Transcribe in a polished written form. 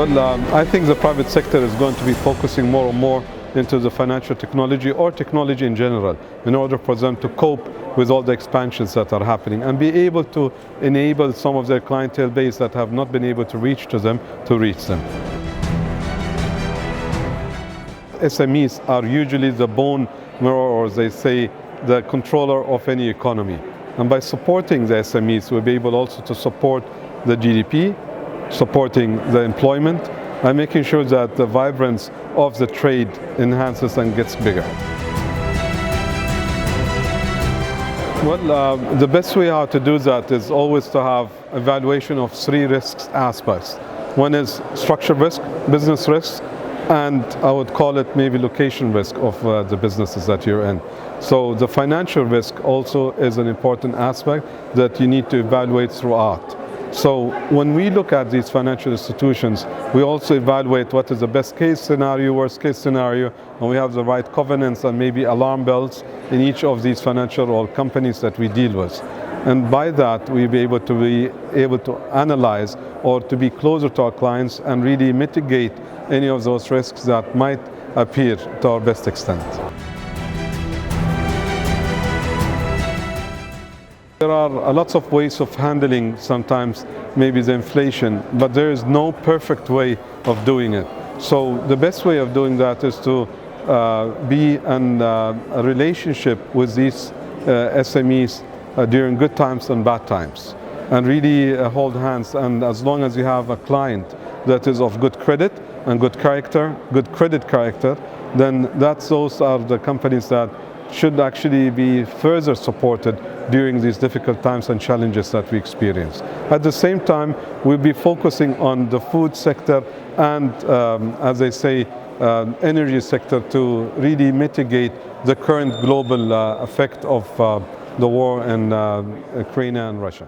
Well, I think the private sector is going to be focusing more and more into the financial technology or technology in general in order for them to cope with all the expansions that are happening and be able to enable some of their clientele base that have not been able to reach them to reach them. SMEs are usually the bone marrow, or they say the controller of any economy. And by supporting the SMEs, we'll be able also to support the GDP, supporting the employment, and making sure that the vibrance of the trade enhances and gets bigger. Well, the best way how to do that is always to have evaluation of three risks aspects. One is structure risk, business risk, and I would call it maybe location risk of the businesses that you're in. So the financial risk also is an important aspect that you need to evaluate throughout. So when we look at these financial institutions, we also evaluate what is the best case scenario, worst case scenario, and we have the right covenants and maybe alarm bells in each of these financial or companies that we deal with. And by that, we'll be able to analyze or to be closer to our clients and really mitigate any of those risks that might appear to our best extent. There are lots of ways of handling sometimes maybe the inflation, but there is no perfect way of doing it. So the best way of doing that is to be in a relationship with these SMEs during good times and bad times, and really hold hands. And as long as you have a client that is of good credit and good character, good credit character, then those are the companies that should actually be further supported during these difficult times and challenges that we experience. At the same time, we'll be focusing on the food sector and, as they say, energy sector to really mitigate the current global effect of the war in Ukraine and Russia.